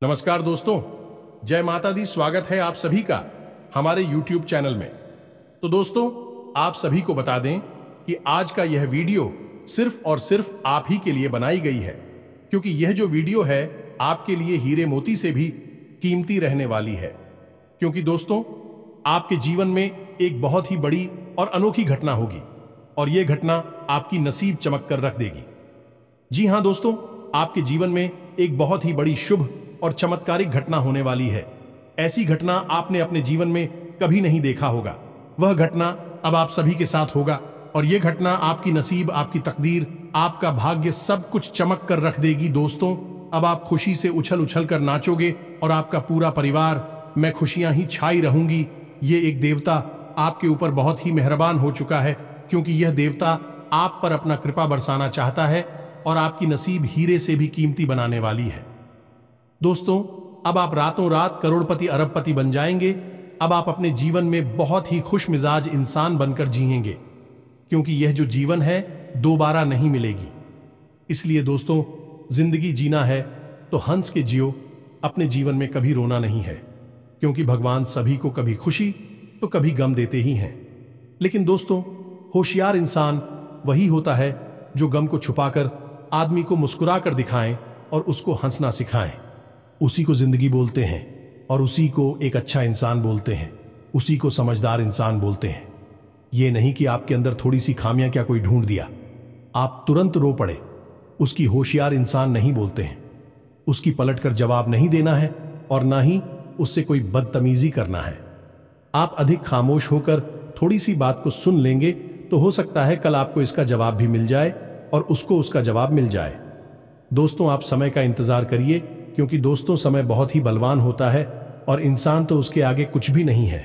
नमस्कार दोस्तों, जय माता दी। स्वागत है आप सभी का हमारे YouTube चैनल में। तो दोस्तों, आप सभी को बता दें कि आज का यह वीडियो सिर्फ और सिर्फ आप ही के लिए बनाई गई है, क्योंकि यह जो वीडियो है आपके लिए हीरे मोती से भी कीमती रहने वाली है। क्योंकि दोस्तों, आपके जीवन में एक बहुत ही बड़ी और अनोखी घटना होगी और यह घटना आपकी नसीब चमक कर रख देगी। जी हाँ दोस्तों, आपके जीवन में एक बहुत ही बड़ी शुभ और चमत्कारिक घटना होने वाली है। ऐसी घटना आपने अपने जीवन में कभी नहीं देखा होगा। वह घटना अब आप सभी के साथ होगा और यह घटना आपकी नसीब, आपकी तकदीर, आपका भाग्य सब कुछ चमक कर रख देगी। दोस्तों, अब आप खुशी से उछल उछल कर नाचोगे और आपका पूरा परिवार में खुशियां ही छाई रहूंगी। ये एक देवता आपके ऊपर बहुत ही मेहरबान हो चुका है, क्योंकि यह देवता आप पर अपना कृपा बरसाना चाहता है और आपकी नसीब हीरे से भी कीमती बनाने वाली है। दोस्तों, अब आप रातों रात करोड़पति अरबपति बन जाएंगे। अब आप अपने जीवन में बहुत ही खुश मिजाज इंसान बनकर जिएंगे, क्योंकि यह जो जीवन है दोबारा नहीं मिलेगी। इसलिए दोस्तों, जिंदगी जीना है तो हंस के जियो, अपने जीवन में कभी रोना नहीं है, क्योंकि भगवान सभी को कभी खुशी तो कभी गम देते ही हैं। लेकिन दोस्तों, होशियार इंसान वही होता है जो गम को छुपाकर आदमी को मुस्कुरा कर दिखाएं और उसको हंसना सिखाएं। उसी को जिंदगी बोलते हैं और उसी को एक अच्छा इंसान बोलते हैं, उसी को समझदार इंसान बोलते हैं। ये नहीं कि आपके अंदर थोड़ी सी खामियां क्या कोई ढूंढ दिया, आप तुरंत रो पड़े। उसकी होशियार इंसान नहीं बोलते हैं। उसकी पलटकर जवाब नहीं देना है और ना ही उससे कोई बदतमीजी करना है। आप अधिक खामोश होकर थोड़ी सी बात को सुन लेंगे तो हो सकता है कल आपको इसका जवाब भी मिल जाए और उसको उसका जवाब मिल जाए। दोस्तों, आप समय का इंतजार करिए, क्योंकि दोस्तों समय बहुत ही बलवान होता है और इंसान तो उसके आगे कुछ भी नहीं है।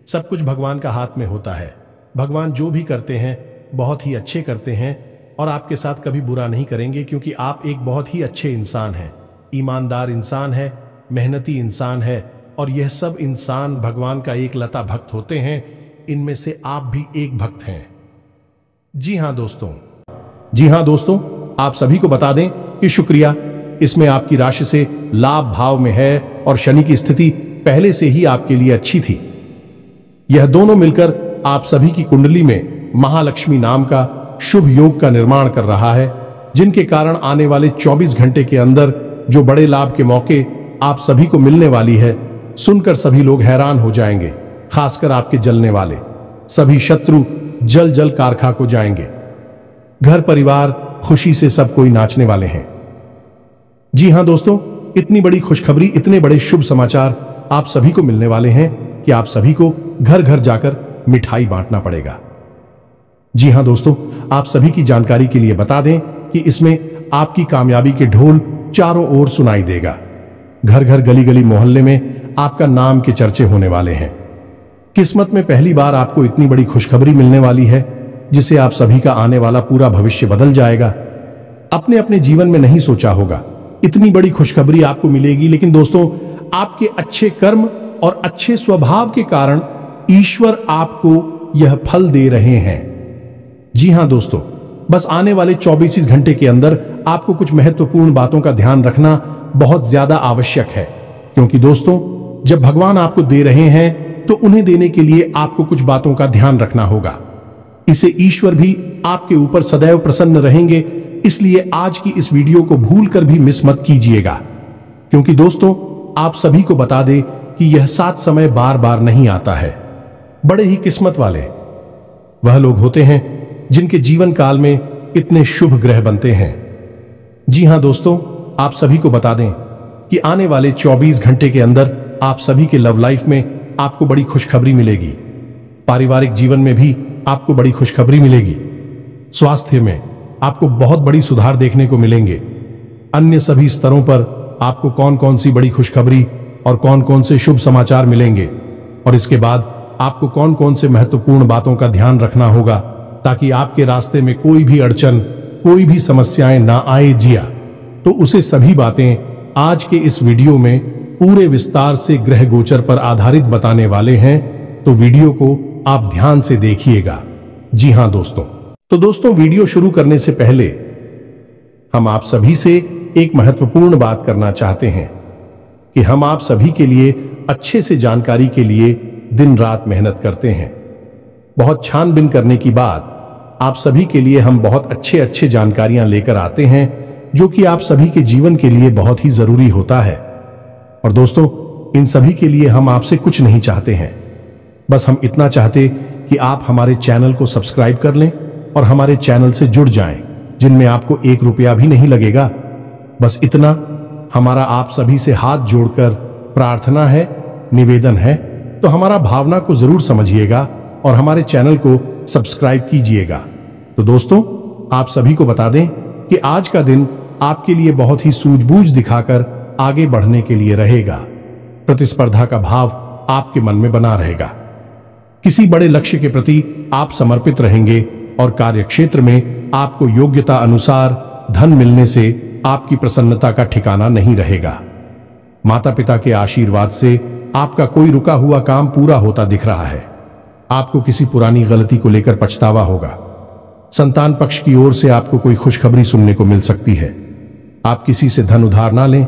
सब कुछ भगवान का हाथ में होता है। भगवान जो भी करते हैं बहुत ही अच्छे करते हैं और आपके साथ कभी बुरा नहीं करेंगे, क्योंकि आप एक बहुत ही अच्छे इंसान हैं, ईमानदार इंसान है, मेहनती इंसान है और यह सब इंसान भगवान का एक लता भक्त होते हैं। इनमें से आप भी एक भक्त हैं। जी हाँ दोस्तों, आप सभी को बता दें कि शुक्रिया, इसमें आपकी राशि से लाभ भाव में है और शनि की स्थिति पहले से ही आपके लिए अच्छी थी। यह दोनों मिलकर आप सभी की कुंडली में महालक्ष्मी नाम का शुभ योग का निर्माण कर रहा है, जिनके कारण आने वाले 24 घंटे के अंदर जो बड़े लाभ के मौके आप सभी को मिलने वाली है, सुनकर सभी लोग हैरान हो जाएंगे। खासकर आपके जलने वाले सभी शत्रु जल जल कारखा को जाएंगे। घर परिवार खुशी से सब कोई नाचने वाले हैं। जी हाँ दोस्तों, इतनी बड़ी खुशखबरी, इतने बड़े शुभ समाचार आप सभी को मिलने वाले हैं कि आप सभी को घर घर जाकर मिठाई बांटना पड़ेगा। जी हाँ दोस्तों, आप सभी की जानकारी के लिए बता दें कि इसमें आपकी कामयाबी के ढोल चारों ओर सुनाई देगा। घर घर गली गली मोहल्ले में आपका नाम के चर्चे होने वाले हैं। किस्मत में पहली बार आपको इतनी बड़ी खुशखबरी मिलने वाली है, जिससे आप सभी का आने वाला पूरा भविष्य बदल जाएगा। अपने अपने जीवन में नहीं सोचा होगा इतनी बड़ी खुशखबरी आपको मिलेगी, लेकिन दोस्तों, आपके अच्छे कर्म और अच्छे स्वभाव के कारण ईश्वर आपको यह फल दे रहे हैं। जी हाँ दोस्तों, बस आने वाले 24 घंटे के अंदर आपको कुछ महत्वपूर्ण बातों का ध्यान रखना बहुत ज्यादा आवश्यक है, क्योंकि दोस्तों, जब भगवान आपको दे रहे हैं तो उन्हें देने के लिए आपको कुछ बातों का ध्यान रखना होगा। इसे ईश्वर भी आपके ऊपर सदैव प्रसन्न रहेंगे। इसलिए आज की इस वीडियो को भूलकर भी मिस मत कीजिएगा, क्योंकि दोस्तों, आप सभी को बता दें कि यह सात समय बार बार नहीं आता है। बड़े ही किस्मत वाले वह लोग होते हैं जिनके जीवन काल में इतने शुभ ग्रह बनते हैं। जी हाँ दोस्तों, आप सभी को बता दें कि आने वाले 24 घंटे के अंदर आप सभी के लव लाइफ में आपको बड़ी खुशखबरी मिलेगी। पारिवारिक जीवन में भी आपको बड़ी खुशखबरी मिलेगी। स्वास्थ्य में आपको बहुत बड़ी सुधार देखने को मिलेंगे। अन्य सभी स्तरों पर आपको कौन कौन सी बड़ी खुशखबरी और कौन कौन से शुभ समाचार मिलेंगे, और इसके बाद आपको कौन कौन से महत्वपूर्ण बातों का ध्यान रखना होगा, ताकि आपके रास्ते में कोई भी अड़चन, कोई भी समस्याएं ना आए। जिया तो उसे सभी बातें आज के इस वीडियो में पूरे विस्तार से ग्रह गोचर पर आधारित बताने वाले हैं, तो वीडियो को आप ध्यान से देखिएगा। जी हाँ दोस्तों, तो दोस्तों, वीडियो शुरू करने से पहले हम आप सभी से एक महत्वपूर्ण बात करना चाहते हैं। कि हम आप सभी के लिए अच्छे से जानकारी के लिए दिन रात मेहनत करते हैं। बहुत छानबीन करने के बाद आप सभी के लिए हम बहुत अच्छे जानकारियां लेकर आते हैं, जो कि आप सभी के जीवन के लिए बहुत ही जरूरी होता है। और दोस्तों, इन सभी के लिए हम आपसे कुछ नहीं चाहते हैं, बस हम इतना चाहते कि आप हमारे चैनल को सब्सक्राइब कर लें और हमारे चैनल से जुड़ जाएं, जिनमें आपको 1 रुपया भी नहीं लगेगा। बस इतना हमारा आप सभी से हाथ जोड़कर प्रार्थना है, निवेदन है। तो हमारा भावना को जरूर समझिएगा और हमारे चैनल को सब्सक्राइब कीजिएगा। तो दोस्तों, आप सभी को बता दें कि आज का दिन आपके लिए बहुत ही सूझबूझ दिखाकर आगे बढ़ने के लिए रहेगा। प्रतिस्पर्धा का भाव आपके मन में बना रहेगा। किसी बड़े लक्ष्य के प्रति आप समर्पित रहेंगे और कार्यक्षेत्र में आपको योग्यता अनुसार धन मिलने से आपकी प्रसन्नता का ठिकाना नहीं रहेगा। माता पिता के आशीर्वाद से आपका कोई रुका हुआ काम पूरा होता दिख रहा है। आपको किसी पुरानी गलती को लेकर पछतावा होगा। संतान पक्ष की ओर से आपको कोई खुशखबरी सुनने को मिल सकती है। आप किसी से धन उधार ना लें,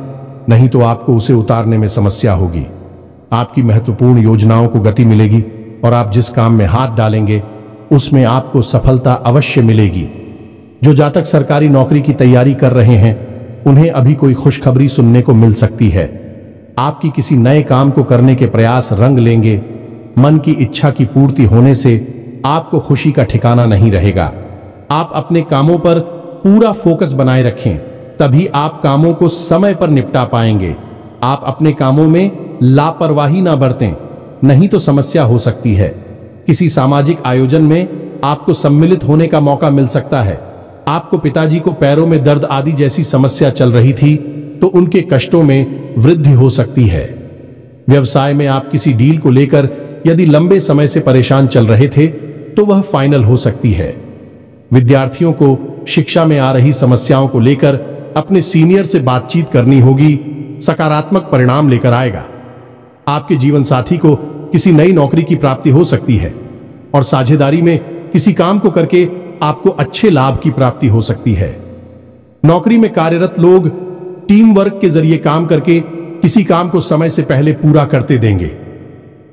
नहीं तो आपको उसे उतारने में समस्या होगी। आपकी महत्वपूर्ण योजनाओं को गति मिलेगी और आप जिस काम में हाथ डालेंगे उसमें आपको सफलता अवश्य मिलेगी। जो जातक सरकारी नौकरी की तैयारी कर रहे हैं, उन्हें अभी कोई खुशखबरी सुनने को मिल सकती है। आपकी किसी नए काम को करने के प्रयास रंग लेंगे। मन की इच्छा की पूर्ति होने से आपको खुशी का ठिकाना नहीं रहेगा। आप अपने कामों पर पूरा फोकस बनाए रखें, तभी आप कामों को समय पर निपटा पाएंगे। आप अपने कामों में लापरवाही ना बरतें, नहीं तो समस्या हो सकती है। किसी सामाजिक आयोजन में आपको सम्मिलित होने का मौका मिल सकता है। आपको पिताजी को पैरों में दर्द आदि जैसी समस्या चल रही थी, तो उनके कष्टों में वृद्धि हो सकती है। व्यवसाय में आप किसी डील को लेकर यदि लंबे समय से परेशान चल रहे थे, तो वह फाइनल हो सकती है। विद्यार्थियों को शिक्षा में आ रही समस्याओं को लेकर अपने सीनियर से बातचीत करनी होगी, सकारात्मक परिणाम लेकर आएगा। आपके जीवन साथी को किसी नई नौकरी की प्राप्ति हो सकती है और साझेदारी में किसी काम को करके आपको अच्छे लाभ की प्राप्ति हो सकती है। नौकरी में कार्यरत लोग टीम वर्क के जरिए काम करके किसी काम को समय से पहले पूरा करते देंगे।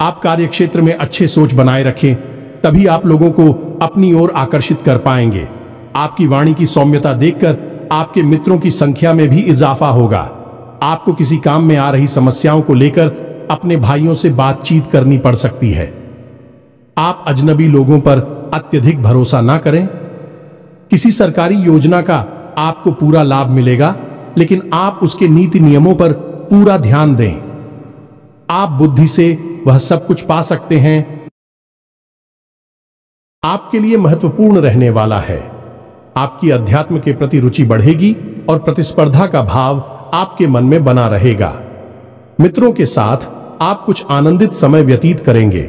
आप कार्यक्षेत्र में अच्छे सोच बनाए रखें, तभी आप लोगों को अपनी ओर आकर्षित कर पाएंगे। आपकी वाणी की सौम्यता देखकर आपके मित्रों की संख्या में भी इजाफा होगा। आपको किसी काम में आ रही समस्याओं को लेकर अपने भाइयों से बातचीत करनी पड़ सकती है। आप अजनबी लोगों पर अत्यधिक भरोसा ना करें। किसी सरकारी योजना का आपको पूरा लाभ मिलेगा, लेकिन आप उसके नीति नियमों पर पूरा ध्यान दें। आप बुद्धि से वह सब कुछ पा सकते हैं। आपके लिए महत्वपूर्ण रहने वाला है। आपकी अध्यात्म के प्रति रुचि बढ़ेगी और प्रतिस्पर्धा का भाव आपके मन में बना रहेगा। मित्रों के साथ आप कुछ आनंदित समय व्यतीत करेंगे।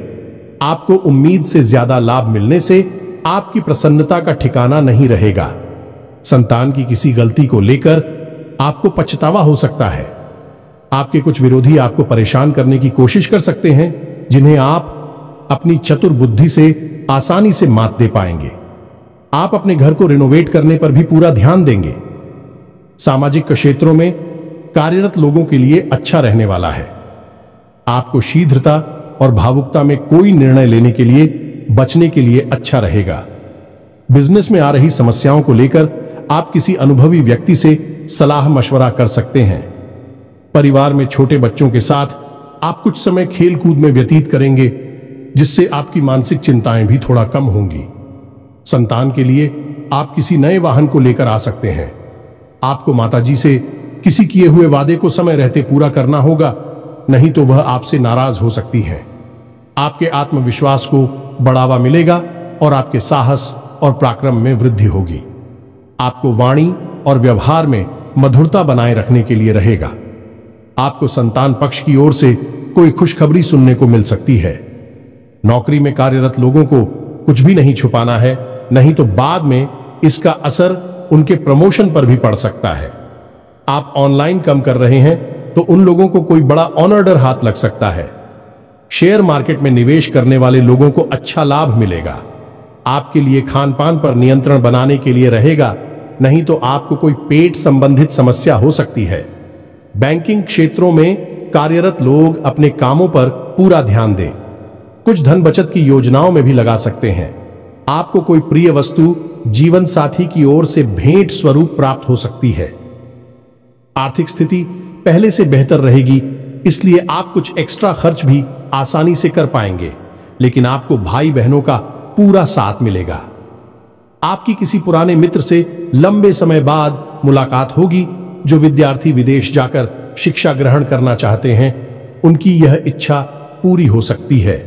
आपको उम्मीद से ज्यादा लाभ मिलने से आपकी प्रसन्नता का ठिकाना नहीं रहेगा। संतान की किसी गलती को लेकर आपको पछतावा हो सकता है। आपके कुछ विरोधी आपको परेशान करने की कोशिश कर सकते हैं, जिन्हें आप अपनी चतुर बुद्धि से आसानी से मात दे पाएंगे। आप अपने घर को रिनोवेट करने पर भी पूरा ध्यान देंगे। सामाजिक क्षेत्रों में कार्यरत लोगों के लिए अच्छा रहने वाला है। आपको शीघ्रता और भावुकता में कोई निर्णय लेने के लिए बचने के लिए अच्छा रहेगा। बिजनेस में आ रही समस्याओं को लेकर आप किसी अनुभवी व्यक्ति से सलाह मशवरा कर सकते हैं। परिवार में छोटे बच्चों के साथ आप कुछ समय खेल कूद में व्यतीत करेंगे, जिससे आपकी मानसिक चिंताएं भी थोड़ा कम होंगी। संतान के लिए आप किसी नए वाहन को लेकर आ सकते हैं। आपको माताजी से किसी किए हुए वादे को समय रहते पूरा करना होगा, नहीं तो वह आपसे नाराज हो सकती है। आपके आत्मविश्वास को बढ़ावा मिलेगा और आपके साहस और पराक्रम में वृद्धि होगी। आपको वाणी और व्यवहार में मधुरता बनाए रखने के लिए रहेगा। आपको संतान पक्ष की ओर से कोई खुशखबरी सुनने को मिल सकती है। नौकरी में कार्यरत लोगों को कुछ भी नहीं छुपाना है, नहीं तो बाद में इसका असर उनके प्रमोशन पर भी पड़ सकता है। आप ऑनलाइन काम कर रहे हैं तो उन लोगों को कोई बड़ा ऑर्डर हाथ लग सकता है। शेयर मार्केट में निवेश करने वाले लोगों को अच्छा लाभ मिलेगा। आपके लिए खान पान पर नियंत्रण बनाने के लिए रहेगा, नहीं तो आपको कोई पेट संबंधित समस्या हो सकती है। बैंकिंग क्षेत्रों में कार्यरत लोग अपने कामों पर पूरा ध्यान दें। कुछ धन बचत की योजनाओं में भी लगा सकते हैं। आपको कोई प्रिय वस्तु जीवन साथी की ओर से भेंट स्वरूप प्राप्त हो सकती है। आर्थिक स्थिति पहले से बेहतर रहेगी, इसलिए आप कुछ एक्स्ट्रा खर्च भी आसानी से कर पाएंगे, लेकिन आपको भाई बहनों का पूरा साथ मिलेगा। आपकी किसी पुराने मित्र से लंबे समय बाद मुलाकात होगी। जो विद्यार्थी विदेश जाकर शिक्षा ग्रहण करना चाहते हैं, उनकी यह इच्छा पूरी हो सकती है।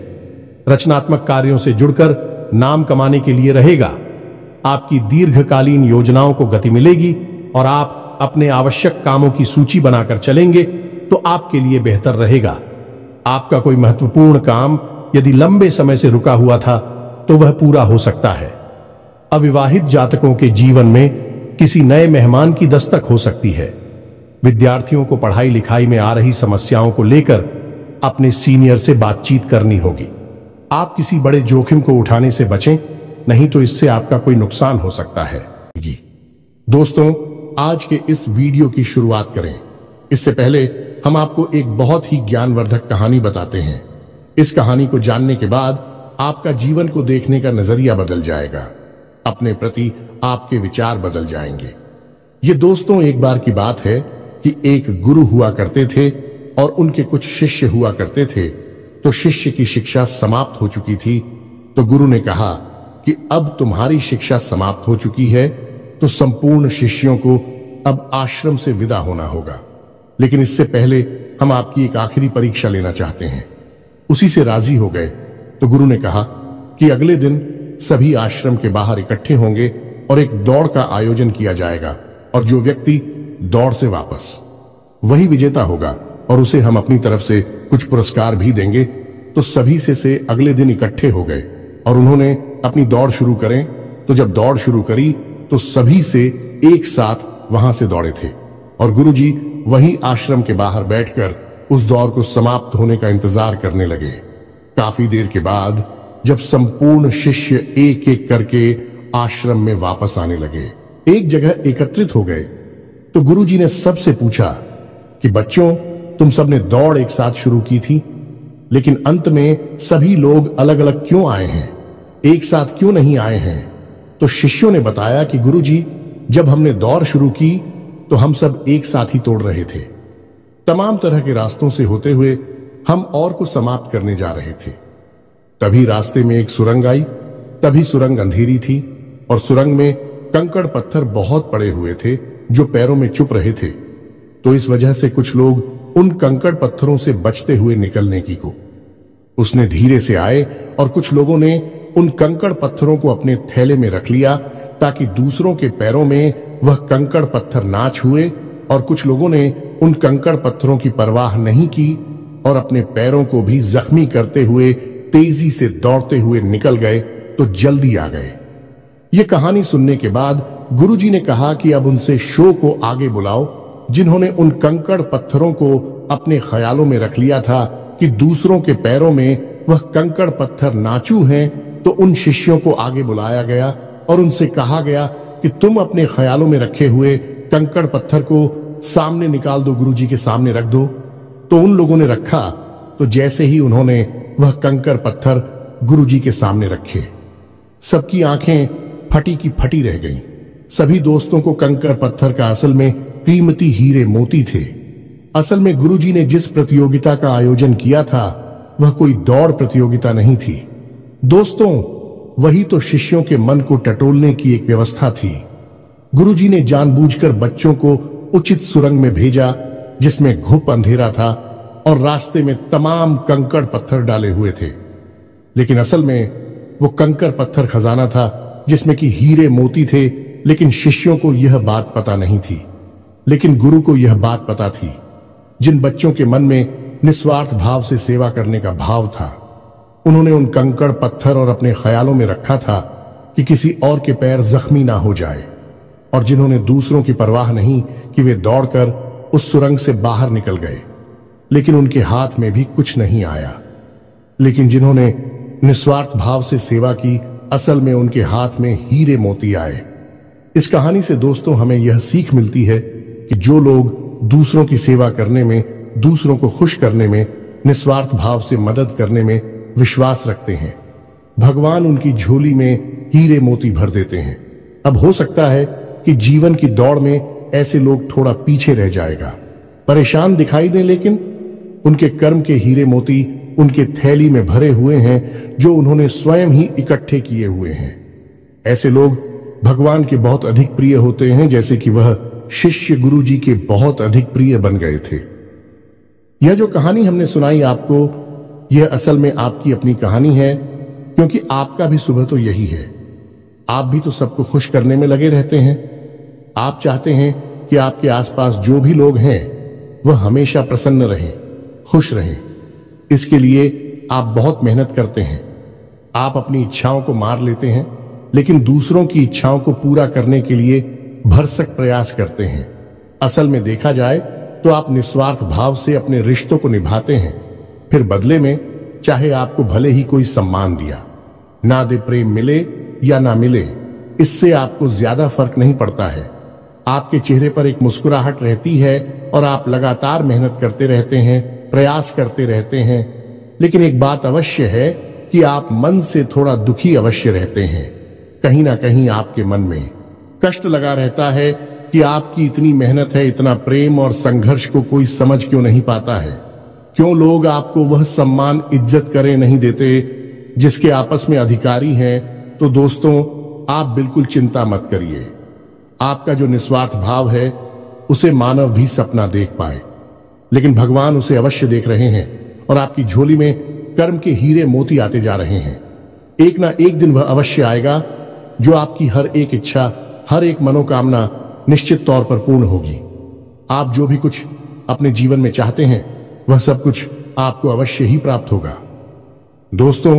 रचनात्मक कार्यों से जुड़कर नाम कमाने के लिए रहेगा। आपकी दीर्घकालीन योजनाओं को गति मिलेगी और आप अपने आवश्यक कामों की सूची बनाकर चलेंगे तो आपके लिए बेहतर रहेगा। आपका कोई महत्वपूर्ण काम यदि लंबे समय से रुका हुआ था तो वह पूरा हो सकता है। अविवाहित जातकों के जीवन में किसी नए मेहमान की दस्तक हो सकती है। विद्यार्थियों को पढ़ाई लिखाई में आ रही समस्याओं को लेकर अपने सीनियर से बातचीत करनी होगी। आप किसी बड़े जोखिम को उठाने से बचें, नहीं तो इससे आपका कोई नुकसान हो सकता है। दोस्तों, आज के इस वीडियो की शुरुआत करें। इससे पहले हम आपको एक बहुत ही ज्ञानवर्धक कहानी बताते हैं। इस कहानी को जानने के बाद आपका जीवन को देखने का नजरिया बदल जाएगा। अपने प्रति आपके विचार बदल जाएंगे। ये दोस्तों, एक बार की बात है कि एक गुरु हुआ करते थे और उनके कुछ शिष्य हुआ करते थे। तो शिष्य की शिक्षा समाप्त हो चुकी थी, तो गुरु ने कहा कि अब तुम्हारी शिक्षा समाप्त हो चुकी है, तो संपूर्ण शिष्यों को अब आश्रम से विदा होना होगा। लेकिन इससे पहले हम आपकी एक आखिरी परीक्षा लेना चाहते हैं। उसी से राजी हो गए। तो गुरु ने कहा कि अगले दिन सभी आश्रम के बाहर इकट्ठे होंगे और एक दौड़ का आयोजन किया जाएगा, और जो व्यक्ति दौड़ से वापस, वही विजेता होगा और उसे हम अपनी तरफ से कुछ पुरस्कार भी देंगे। तो सभी से अगले दिन इकट्ठे हो गए और उन्होंने अपनी दौड़ शुरू करें। तो जब दौड़ शुरू करी तो सभी से एक साथ वहां से दौड़े थे और गुरुजी वही आश्रम के बाहर बैठकर उस दौड़ को समाप्त होने का इंतजार करने लगे। काफी देर के बाद जब संपूर्ण शिष्य एक एक करके आश्रम में वापस आने लगे, एक जगह एकत्रित हो गए, तो गुरुजी ने सबसे पूछा कि बच्चों, तुम सबने दौड़ एक साथ शुरू की थी, लेकिन अंत में सभी लोग अलग अलग क्यों आए हैं, एक साथ क्यों नहीं आए हैं? तो शिष्यों ने बताया कि गुरुजी, जब हमने दौड़ शुरू की तो हम सब एक साथ ही तोड़ रहे थे। तमाम तरह के रास्तों से होते हुए हम और को समाप्त करने जा रहे थे। तभी रास्ते में एक सुरंग आई। तभी सुरंग अंधेरी थी और सुरंग में कंकड़ पत्थर बहुत पड़े हुए थे जो पैरों में चुप रहे थे। तो इस वजह से कुछ लोग उन कंकड़ पत्थरों से बचते हुए निकलने की को उसने धीरे से आए और कुछ लोगों ने उन कंकड़ पत्थरों को अपने थैले में रख लिया ताकि दूसरों के पैरों में वह कंकड़ पत्थर ना छुए, और कुछ लोगों ने उन कंकड़ पत्थरों की परवाह नहीं की और अपने पैरों को भी जख्मी करते हुए तेजी से दौड़ते हुए निकल गए। तो जल्दी आ गए। ये कहानी सुनने के बाद गुरुजी ने कहा कि अब उनसे शो को आगे बुलाओ, जिन्होंने उन कंकड़ पत्थरों को अपने ख्यालों में रख लिया था कि दूसरों के पैरों में वह कंकड़ पत्थर नाचू हैं। तो उन शिष्यों को आगे बुलाया गया और उनसे कहा गया कि तुम अपने ख्यालों में रखे हुए कंकड़ पत्थर को सामने निकाल दो, गुरुजी के सामने रख दो। तो उन लोगों ने रखा। तो जैसे ही उन्होंने वह कंकड़ पत्थर गुरुजी के सामने रखे, सबकी आंखें फटी की फटी रह गईं। सभी दोस्तों को कंकड़ पत्थर का असल में कीमती हीरे मोती थे। असल में गुरुजी ने जिस प्रतियोगिता का आयोजन किया था वह कोई दौड़ प्रतियोगिता नहीं थी दोस्तों, वही तो शिष्यों के मन को टटोलने की एक व्यवस्था थी। गुरुजी ने जानबूझकर बच्चों को उचित सुरंग में भेजा जिसमें घुप अंधेरा था और रास्ते में तमाम कंकड़ पत्थर डाले हुए थे। लेकिन असल में वो कंकड़ पत्थर खजाना था जिसमें कि हीरे मोती थे। लेकिन शिष्यों को यह बात पता नहीं थी, लेकिन गुरु को यह बात पता थी। जिन बच्चों के मन में निस्वार्थ भाव से सेवा करने का भाव था, उन्होंने उन कंकड़ पत्थर और अपने ख्यालों में रखा था कि किसी और के पैर जख्मी ना हो जाए, और जिन्होंने दूसरों की परवाह नहीं कि वे दौड़कर उस सुरंग से बाहर निकल गए, लेकिन उनके हाथ में भी कुछ नहीं आया। लेकिन जिन्होंने निस्वार्थ भाव से सेवा की, असल में उनके हाथ में हीरे मोती आए। इस कहानी से दोस्तों हमें यह सीख मिलती है कि जो लोग दूसरों की सेवा करने में दूसरों को खुश करने में, निस्वार्थ भाव से मदद करने में विश्वास रखते हैं। भगवान उनकी झोली में हीरे मोती भर देते हैं। अब हो सकता है कि जीवन की दौड़ में ऐसे लोग थोड़ा पीछे रह जाएगा, परेशान दिखाई दें, लेकिन उनके कर्म के हीरे मोती उनके थैली में भरे हुए हैं, जो उन्होंने स्वयं ही इकट्ठे किए हुए हैं। ऐसे लोग भगवान के बहुत अधिक प्रिय होते हैं, जैसे कि वह शिष्य गुरु जी के बहुत अधिक प्रिय बन गए थे। यह जो कहानी हमने सुनाई आपको, यह असल में आपकी अपनी कहानी है, क्योंकि आपका भी सुबह तो यही है। आप भी तो सबको खुश करने में लगे रहते हैं। आप चाहते हैं कि आपके आसपास जो भी लोग हैं वह हमेशा प्रसन्न रहें, खुश रहें। इसके लिए आप बहुत मेहनत करते हैं। आप अपनी इच्छाओं को मार लेते हैं, लेकिन दूसरों की इच्छाओं को पूरा करने के लिए भरसक प्रयास करते हैं। असल में देखा जाए तो आप निस्वार्थ भाव से अपने रिश्तों को निभाते हैं, फिर बदले में चाहे आपको भले ही कोई सम्मान दिया ना दे, प्रेम मिले या ना मिले, इससे आपको ज्यादा फर्क नहीं पड़ता है। आपके चेहरे पर एक मुस्कुराहट रहती है और आप लगातार मेहनत करते रहते हैं, प्रयास करते रहते हैं। लेकिन एक बात अवश्य है कि आप मन से थोड़ा दुखी अवश्य रहते हैं। कहीं ना कहीं आपके मन में कष्ट लगा रहता है कि आपकी इतनी मेहनत है, इतना प्रेम और संघर्ष को कोई समझ क्यों नहीं पाता है। क्यों लोग आपको वह सम्मान, इज्जत करे नहीं देते जिसके आपस में अधिकारी हैं। तो दोस्तों, आप बिल्कुल चिंता मत करिए। आपका जो निस्वार्थ भाव है उसे मानव भी सपना देख पाए, लेकिन भगवान उसे अवश्य देख रहे हैं और आपकी झोली में कर्म के हीरे मोती आते जा रहे हैं। एक ना एक दिन वह अवश्य आएगा जो आपकी हर एक इच्छा, हर एक मनोकामना निश्चित तौर पर पूर्ण होगी। आप जो भी कुछ अपने जीवन में चाहते हैं वह सब कुछ आपको अवश्य ही प्राप्त होगा। दोस्तों,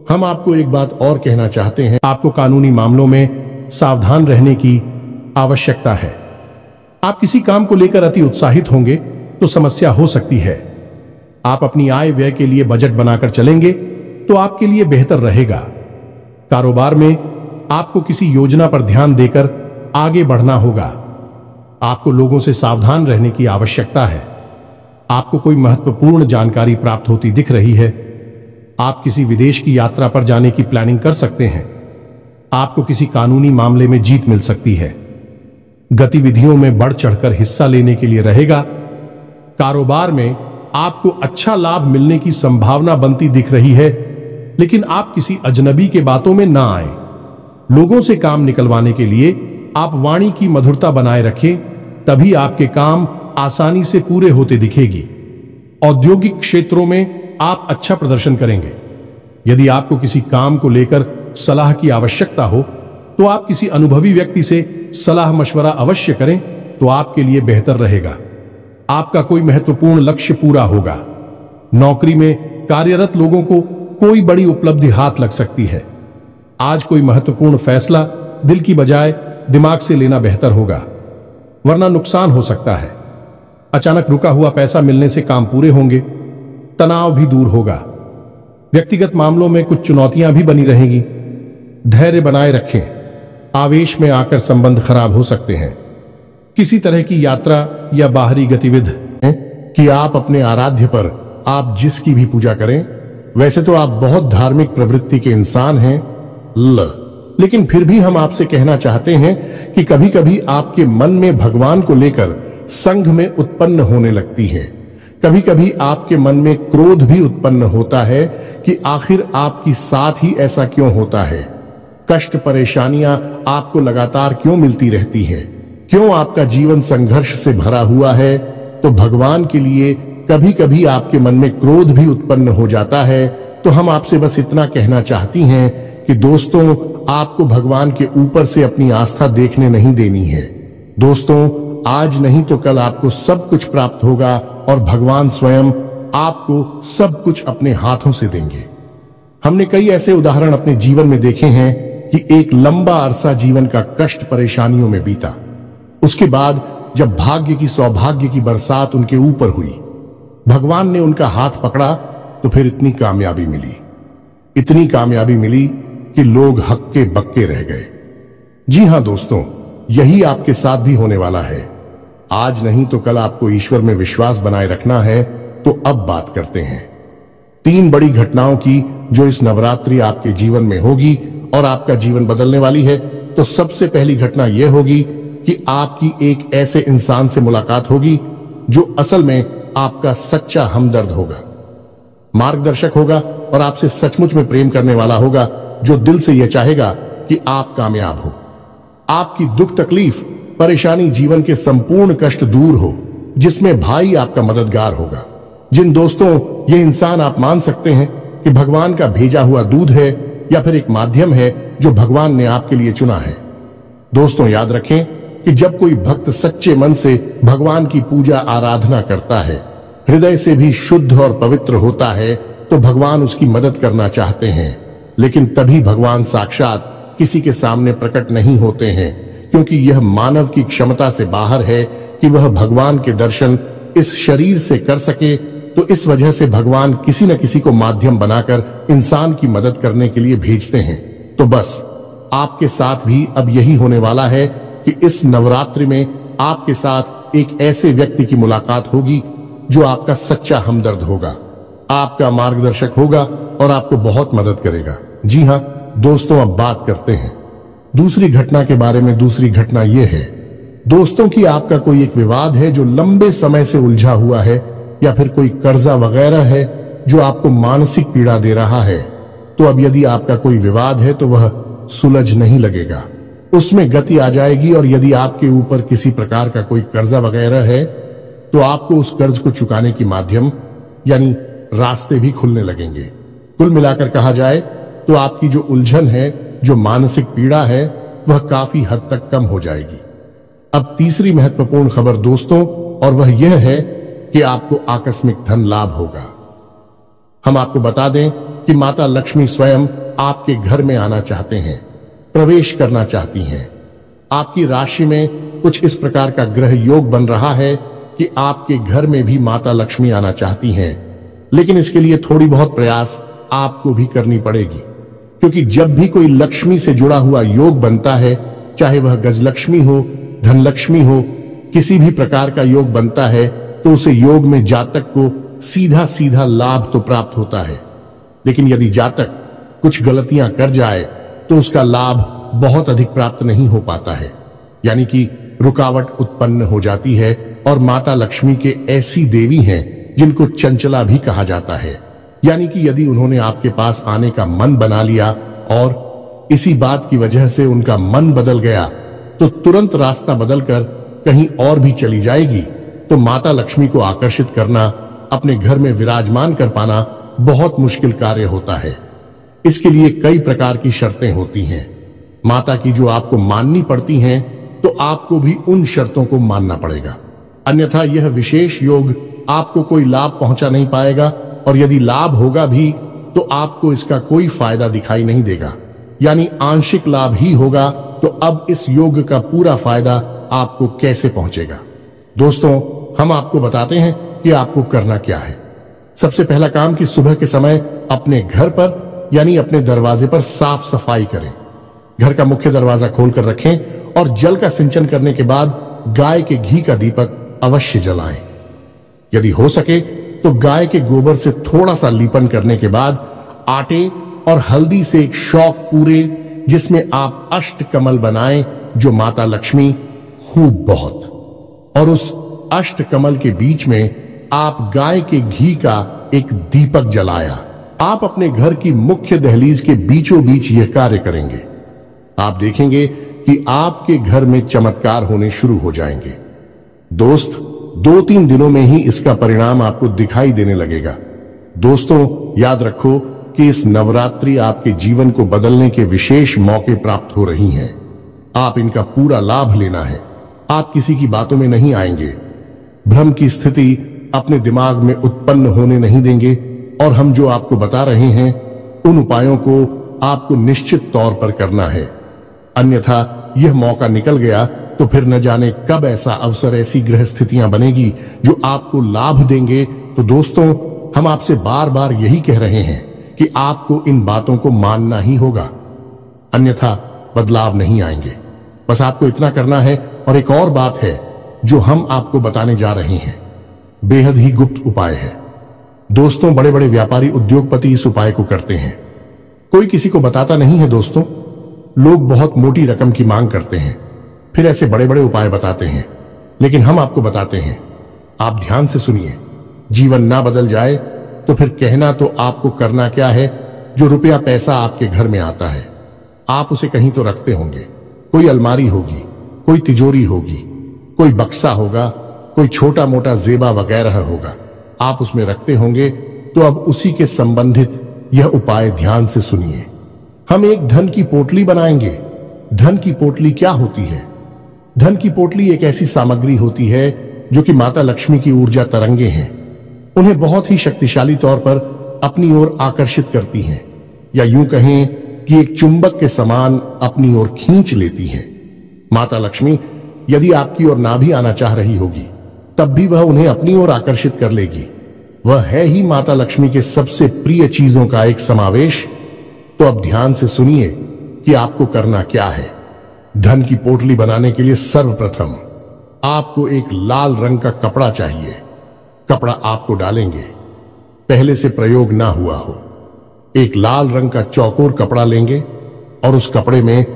हम आपको एक बात और कहना चाहते हैं। आपको कानूनी मामलों में सावधान रहने की आवश्यकता है। आप किसी काम को लेकर अति उत्साहित होंगे तो समस्या हो सकती है। आप अपनी आय व्यय के लिए बजट बनाकर चलेंगे तो आपके लिए बेहतर रहेगा। कारोबार में आपको किसी योजना पर ध्यान देकर आगे बढ़ना होगा। आपको लोगों से सावधान रहने की आवश्यकता है। आपको कोई महत्वपूर्ण जानकारी प्राप्त होती दिख रही है। आप किसी विदेश की यात्रा पर जाने की प्लानिंग कर सकते हैं। आपको किसी कानूनी मामले में जीत मिल सकती है। गतिविधियों में बढ़ चढ़कर हिस्सा लेने के लिए रहेगा। कारोबार में आपको अच्छा लाभ मिलने की संभावना बनती दिख रही है, लेकिन आप किसी अजनबी के बातों में ना आए। लोगों से काम निकलवाने के लिए आप वाणी की मधुरता बनाए रखें, तभी आपके काम आसानी से पूरे होते दिखेगी। औद्योगिक क्षेत्रों में आप अच्छा प्रदर्शन करेंगे। यदि आपको किसी काम को लेकर सलाह की आवश्यकता हो तो आप किसी अनुभवी व्यक्ति से सलाह मशवरा अवश्य करें, तो आपके लिए बेहतर रहेगा। आपका कोई महत्वपूर्ण लक्ष्य पूरा होगा। नौकरी में कार्यरत लोगों को कोई बड़ी उपलब्धि हाथ लग सकती है। आज कोई महत्वपूर्ण फैसला दिल की बजाय दिमाग से लेना बेहतर होगा, वरना नुकसान हो सकता है। अचानक रुका हुआ पैसा मिलने से काम पूरे होंगे, तनाव भी दूर होगा। व्यक्तिगत मामलों में कुछ चुनौतियां भी बनी रहेंगी। धैर्य बनाए रखें। आवेश में आकर संबंध खराब हो सकते हैं। किसी तरह की यात्रा या बाहरी गतिविधि है कि आप अपने आराध्य पर आप जिसकी भी पूजा करें। वैसे तो आप बहुत धार्मिक प्रवृत्ति के इंसान हैं, लेकिन फिर भी हम आपसे कहना चाहते हैं कि कभी कभी आपके मन में भगवान को लेकर संघ में उत्पन्न होने लगती है। कभी कभी आपके मन में क्रोध भी उत्पन्न होता है कि आखिर आपकी साथ ही ऐसा क्यों होता है। कष्ट, परेशानियां आपको लगातार क्यों मिलती रहती हैं? क्यों आपका जीवन संघर्ष से भरा हुआ है? तो भगवान के लिए कभी कभी आपके मन में क्रोध भी उत्पन्न हो जाता है। तो हम आपसे बस इतना कहना चाहती हैं कि दोस्तों, आपको भगवान के ऊपर से अपनी आस्था देखने नहीं देनी है। दोस्तों, आज नहीं तो कल आपको सब कुछ प्राप्त होगा और भगवान स्वयं आपको सब कुछ अपने हाथों से देंगे। हमने कई ऐसे उदाहरण अपने जीवन में देखे हैं कि एक लंबा अरसा जीवन का कष्ट, परेशानियों में बीता। उसके बाद जब भाग्य की, सौभाग्य की बरसात उनके ऊपर हुई, भगवान ने उनका हाथ पकड़ा, तो फिर इतनी कामयाबी मिली कि लोग हक्के बक्के रह गए। जी हां दोस्तों, यही आपके साथ भी होने वाला है। आज नहीं तो कल आपको ईश्वर में विश्वास बनाए रखना है। तो अब बात करते हैं 3 बड़ी घटनाओं की जो इस नवरात्रि आपके जीवन में होगी और आपका जीवन बदलने वाली है। तो सबसे पहली घटना यह होगी कि आपकी एक ऐसे इंसान से मुलाकात होगी जो असल में आपका सच्चा हमदर्द होगा, मार्गदर्शक होगा और आपसे सचमुच में प्रेम करने वाला होगा, जो दिल से यह चाहेगा कि आप कामयाब हो, आपकी दुख तकलीफ परेशानी जीवन के संपूर्ण कष्ट दूर हो, जिसमें भाई आपका मददगार होगा, जिन दोस्तों ये इंसान आप मान सकते हैं कि भगवान का भेजा हुआ दूध है या फिर एक माध्यम है जो भगवान ने आपके लिए चुना है। दोस्तों याद रखें कि जब कोई भक्त सच्चे मन से भगवान की पूजा आराधना करता है, हृदय से भी शुद्ध और पवित्र होता है, तो भगवान उसकी मदद करना चाहते हैं। लेकिन तभी भगवान साक्षात किसी के सामने प्रकट नहीं होते हैं, क्योंकि यह मानव की क्षमता से बाहर है कि वह भगवान के दर्शन इस शरीर से कर सके। तो इस वजह से भगवान किसी न किसी को माध्यम बनाकर इंसान की मदद करने के लिए भेजते हैं। तो बस आपके साथ भी अब यही होने वाला है कि इस नवरात्रि में आपके साथ एक ऐसे व्यक्ति की मुलाकात होगी जो आपका सच्चा हमदर्द होगा, आपका मार्गदर्शक होगा और आपको बहुत मदद करेगा। जी हाँ दोस्तों, अब बात करते हैं दूसरी घटना के बारे में। दूसरी घटना यह है दोस्तों कि आपका कोई एक विवाद है जो लंबे समय से उलझा हुआ है, या फिर कोई कर्जा वगैरह है जो आपको मानसिक पीड़ा दे रहा है। तो अब यदि आपका कोई विवाद है तो वह सुलझ नहीं लगेगा, उसमें गति आ जाएगी। और यदि आपके ऊपर किसी प्रकार का कोई कर्जा वगैरह है तो आपको उस कर्ज को चुकाने की माध्यम यानी रास्ते भी खुलने लगेंगे। कुल मिलाकर कहा जाए तो आपकी जो उलझन है, जो मानसिक पीड़ा है, वह काफी हद तक कम हो जाएगी। अब तीसरी महत्वपूर्ण खबर दोस्तों, और वह यह है कि आपको आकस्मिक धन लाभ होगा। हम आपको बता दें कि माता लक्ष्मी स्वयं आपके घर में आना चाहते हैं, प्रवेश करना चाहती हैं। आपकी राशि में कुछ इस प्रकार का ग्रह योग बन रहा है कि आपके घर में भी माता लक्ष्मी आना चाहती हैं। लेकिन इसके लिए थोड़ी बहुत प्रयास आपको भी करनी पड़ेगी, क्योंकि जब भी कोई लक्ष्मी से जुड़ा हुआ योग बनता है, चाहे वह गजलक्ष्मी हो, धनलक्ष्मी हो, किसी भी प्रकार का योग बनता है, तो उसे योग में जातक को सीधा सीधा लाभ तो प्राप्त होता है। लेकिन यदि जातक कुछ गलतियां कर जाए तो उसका लाभ बहुत अधिक प्राप्त नहीं हो पाता है, यानी कि रुकावट उत्पन्न हो जाती है। और माता लक्ष्मी के ऐसी देवी हैं जिनको चंचला भी कहा जाता है, यानी कि यदि उन्होंने आपके पास आने का मन बना लिया और इसी बात की वजह से उनका मन बदल गया, तो तुरंत रास्ता बदलकर कहीं और भी चली जाएगी। तो माता लक्ष्मी को आकर्षित करना, अपने घर में विराजमान कर पाना बहुत मुश्किल कार्य होता है। इसके लिए कई प्रकार की शर्तें होती हैं, माता की जो आपको माननी पड़ती हैं, तो आपको भी उन शर्तों को मानना पड़ेगा, अन्यथा यह विशेष योग आपको कोई लाभ पहुंचा नहीं पाएगा। और यदि लाभ होगा भी तो आपको इसका कोई फायदा दिखाई नहीं देगा, यानी आंशिक लाभ ही होगा। तो अब इस योग का पूरा फायदा आपको कैसे पहुंचेगा? दोस्तों हम आपको बताते हैं कि आपको करना क्या है। सबसे पहला काम कि सुबह के समय अपने घर पर यानी अपने दरवाजे पर साफ सफाई करें। घर का मुख्य दरवाजा खोलकर रखें और जल का सिंचन करने के बाद गाय के घी का दीपक अवश्य जलाएं। यदि हो सके तो गाय के गोबर से थोड़ा सा लीपन करने के बाद आटे और हल्दी से एक शौक पूरे, जिसमें आप अष्टकमल बनाएं जो माता लक्ष्मी खूब बहुत, और उस अष्टकमल के बीच में आप गाय के घी का एक दीपक जलाया। आप अपने घर की मुख्य दहलीज के बीचों बीच यह कार्य करेंगे। आप देखेंगे कि आपके घर में चमत्कार होने शुरू हो जाएंगे। दोस्त 2-3 दिनों में ही इसका परिणाम आपको दिखाई देने लगेगा। दोस्तों याद रखो कि इस नवरात्रि आपके जीवन को बदलने के विशेष मौके प्राप्त हो रही हैं। आप इनका पूरा लाभ लेना है। आप किसी की बातों में नहीं आएंगे, भ्रम की स्थिति अपने दिमाग में उत्पन्न होने नहीं देंगे, और हम जो आपको बता रहे हैं उन उपायों को आपको निश्चित तौर पर करना है। अन्यथा यह मौका निकल गया तो फिर न जाने कब ऐसा अवसर, ऐसी ग्रह स्थितियां बनेगी जो आपको लाभ देंगे। तो दोस्तों हम आपसे बार बार यही कह रहे हैं कि आपको इन बातों को मानना ही होगा, अन्यथा बदलाव नहीं आएंगे। बस आपको इतना करना है। और एक और बात है जो हम आपको बताने जा रहे हैं बेहद ही गुप्त उपाय है। दोस्तों, बड़े बड़े व्यापारी उद्योगपति इस उपाय को करते हैं, कोई किसी को बताता नहीं है। दोस्तों, लोग बहुत मोटी रकम की मांग करते हैं, फिर ऐसे बड़े बड़े उपाय बताते हैं, लेकिन हम आपको बताते हैं। आप ध्यान से सुनिए। जीवन ना बदल जाए तो फिर कहना तो आपको करना क्या है। जो रुपया पैसा आपके घर में आता है, आप उसे कहीं तो रखते होंगे। कोई अलमारी होगी, कोई तिजोरी होगी, कोई बक्सा होगा, कोई छोटा मोटा जेबा वगैरह होगा, आप उसमें रखते होंगे। तो अब उसी के संबंधित यह उपाय ध्यान से सुनिए। हम एक धन की पोटली बनाएंगे। धन की पोटली क्या होती है? धन की पोटली एक ऐसी सामग्री होती है जो कि माता लक्ष्मी की ऊर्जा तरंगे हैं। उन्हें बहुत ही शक्तिशाली तौर पर अपनी ओर आकर्षित करती हैं, या यूं कहें कि एक चुंबक के समान अपनी ओर खींच लेती हैं। माता लक्ष्मी यदि आपकी ओर ना भी आना चाह रही होगी, तब भी वह उन्हें अपनी ओर आकर्षित कर लेगी। वह है ही माता लक्ष्मी के सबसे प्रिय चीजों का एक समावेश। तो अब ध्यान से सुनिए कि आपको करना क्या है। धन की पोटली बनाने के लिए सर्वप्रथम आपको एक लाल रंग का कपड़ा चाहिए। कपड़ा आपको डालेंगे, पहले से प्रयोग ना हुआ हो। एक लाल रंग का चौकोर कपड़ा लेंगे और उस कपड़े में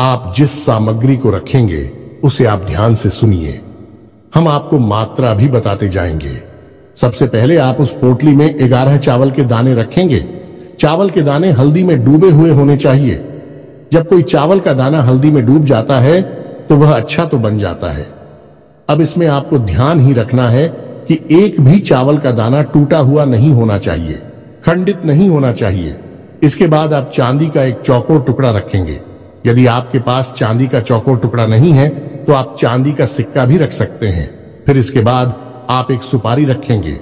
आप जिस सामग्री को रखेंगे उसे आप ध्यान से सुनिए। हम आपको मात्रा भी बताते जाएंगे। सबसे पहले आप उस पोटली में 11 चावल के दाने रखेंगे। चावल के दाने हल्दी में डूबे हुए होने चाहिए। जब कोई चावल का दाना हल्दी में डूब जाता है तो वह अच्छा तो बन जाता है। अब इसमें आपको ध्यान ही रखना है कि एक भी चावल का दाना टूटा हुआ नहीं होना चाहिए, खंडित नहीं होना चाहिए। इसके बाद आप चांदी का एक चौकोर टुकड़ा रखेंगे। यदि आपके पास चांदी का चौकोर टुकड़ा नहीं है तो आप चांदी का सिक्का भी रख सकते हैं। फिर इसके बाद आप एक सुपारी रखेंगे।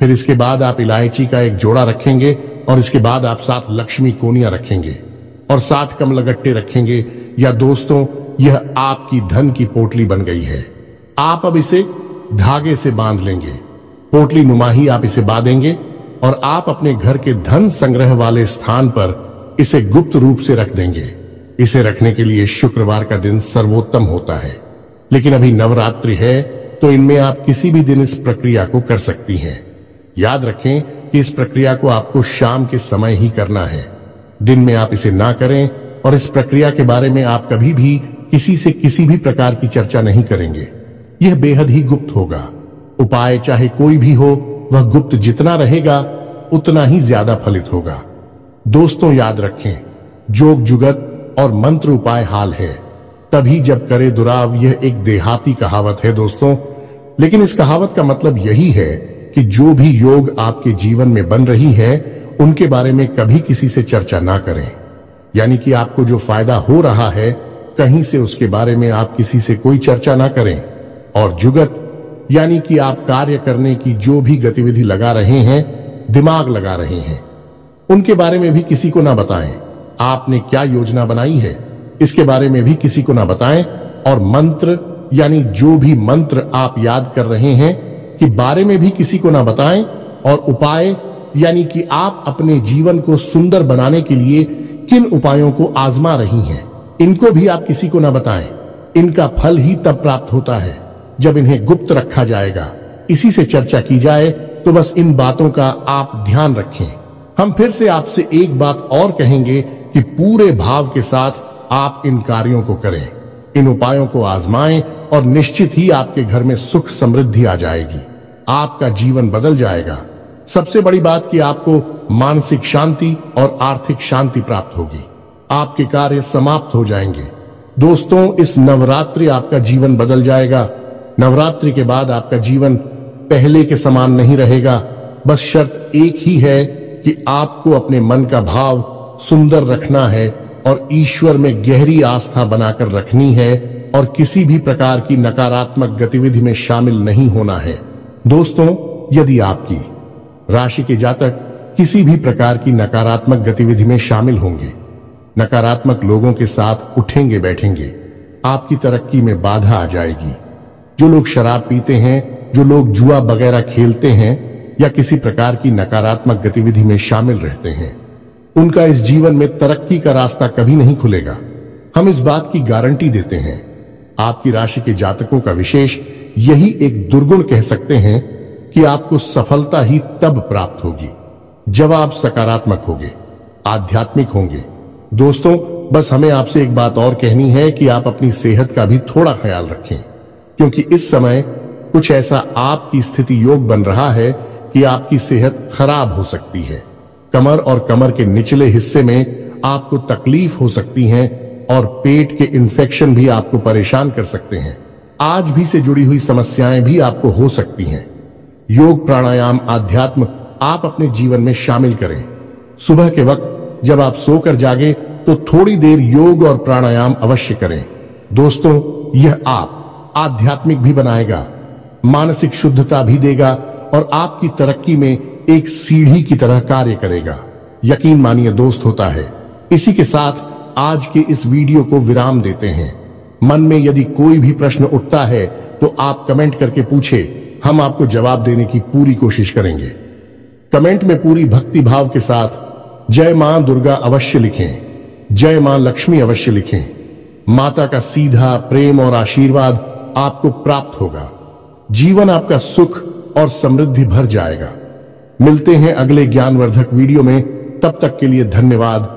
फिर इसके बाद आप इलायची का एक जोड़ा रखेंगे और इसके बाद आप 7 लक्ष्मी कोनियां रखेंगे और 7 कमलगट्टे रखेंगे। या दोस्तों, यह आपकी धन की पोटली बन गई है। आप अब इसे धागे से बांध लेंगे। पोटली नुमा ही आप इसे बांधेंगे और आप अपने घर के धन संग्रह वाले स्थान पर इसे गुप्त रूप से रख देंगे। इसे रखने के लिए शुक्रवार का दिन सर्वोत्तम होता है, लेकिन अभी नवरात्रि है तो इनमें आप किसी भी दिन इस प्रक्रिया को कर सकती हैं। याद रखें कि इस प्रक्रिया को आपको शाम के समय ही करना है, दिन में आप इसे ना करें। और इस प्रक्रिया के बारे में आप कभी भी किसी से किसी भी प्रकार की चर्चा नहीं करेंगे। यह बेहद ही गुप्त होगा। उपाय चाहे कोई भी हो, वह गुप्त जितना रहेगा उतना ही ज्यादा फलित होगा। दोस्तों, याद रखें, जोग जुगत और मंत्र उपाय हाल है, तभी जब करे दुराव। यह एक देहाती कहावत है दोस्तों, लेकिन इस कहावत का मतलब यही है कि जो भी योग आपके जीवन में बन रही है उनके बारे में कभी किसी से चर्चा ना करें। यानी कि आपको जो फायदा हो रहा है कहीं से उसके बारे में आप किसी से कोई चर्चा ना करें। और जुगत यानी कि आप कार्य करने की जो भी गतिविधि लगा रहे हैं, दिमाग लगा रहे हैं, उनके बारे में भी किसी को ना बताएं। आपने क्या योजना बनाई है इसके बारे में भी किसी को ना बताएं। और मंत्र यानी जो भी मंत्र आप याद कर रहे हैं कि बारे में भी किसी को ना बताएं। और उपाय यानी कि आप अपने जीवन को सुंदर बनाने के लिए किन उपायों को आजमा रही हैं, इनको भी आप किसी को ना बताएं। इनका फल ही तब प्राप्त होता है जब इन्हें गुप्त रखा जाएगा, इसी से चर्चा की जाए। तो बस इन बातों का आप ध्यान रखें। हम फिर से आपसे एक बात और कहेंगे कि पूरे भाव के साथ आप इन कार्यों को करें, इन उपायों को आजमाएं और निश्चित ही आपके घर में सुख समृद्धि आ जाएगी। आपका जीवन बदल जाएगा। सबसे बड़ी बात कि आपको मानसिक शांति और आर्थिक शांति प्राप्त होगी। आपके कार्य समाप्त हो जाएंगे। दोस्तों, इस नवरात्रि आपका जीवन बदल जाएगा। नवरात्रि के बाद आपका जीवन पहले के समान नहीं रहेगा। बस शर्त एक ही है कि आपको अपने मन का भाव सुंदर रखना है और ईश्वर में गहरी आस्था बनाकर रखनी है और किसी भी प्रकार की नकारात्मक गतिविधि में शामिल नहीं होना है। दोस्तों, यदि आपकी राशि के जातक किसी भी प्रकार की नकारात्मक गतिविधि में शामिल होंगे, नकारात्मक लोगों के साथ उठेंगे बैठेंगे, आपकी तरक्की में बाधा आ जाएगी। जो लोग शराब पीते हैं, जो लोग जुआ वगैरह खेलते हैं या किसी प्रकार की नकारात्मक गतिविधि में शामिल रहते हैं, उनका इस जीवन में तरक्की का रास्ता कभी नहीं खुलेगा। हम इस बात की गारंटी देते हैं। आपकी राशि के जातकों का विशेष यही एक दुर्गुण कह सकते हैं कि आपको सफलता ही तब प्राप्त होगी जब आप सकारात्मक होंगे, आध्यात्मिक होंगे। दोस्तों, बस हमें आपसे एक बात और कहनी है कि आप अपनी सेहत का भी थोड़ा ख्याल रखें, क्योंकि इस समय कुछ ऐसा आपकी स्थिति योग बन रहा है कि आपकी सेहत खराब हो सकती है। कमर और कमर के निचले हिस्से में आपको तकलीफ हो सकती है और पेट के इन्फेक्शन भी आपको परेशान कर सकते हैं। आज भी से जुड़ी हुई समस्याएं भी आपको हो सकती हैं। योग, प्राणायाम, आध्यात्म आप अपने जीवन में शामिल करें। सुबह के वक्त जब आप सोकर जागे तो थोड़ी देर योग और प्राणायाम अवश्य करें। दोस्तों, यह आप आध्यात्मिक भी बनाएगा, मानसिक शुद्धता भी देगा और आपकी तरक्की में एक सीढ़ी की तरह कार्य करेगा। यकीन मानिए दोस्त, होता है। इसी के साथ आज के इस वीडियो को विराम देते हैं। मन में यदि कोई भी प्रश्न उठता है तो आप कमेंट करके पूछे, हम आपको जवाब देने की पूरी कोशिश करेंगे। कमेंट में पूरी भक्ति भाव के साथ जय मां दुर्गा अवश्य लिखें, जय मां लक्ष्मी अवश्य लिखें। माता का सीधा प्रेम और आशीर्वाद आपको प्राप्त होगा। जीवन आपका सुख और समृद्धि भर जाएगा। मिलते हैं अगले ज्ञानवर्धक वीडियो में। तब तक के लिए धन्यवाद।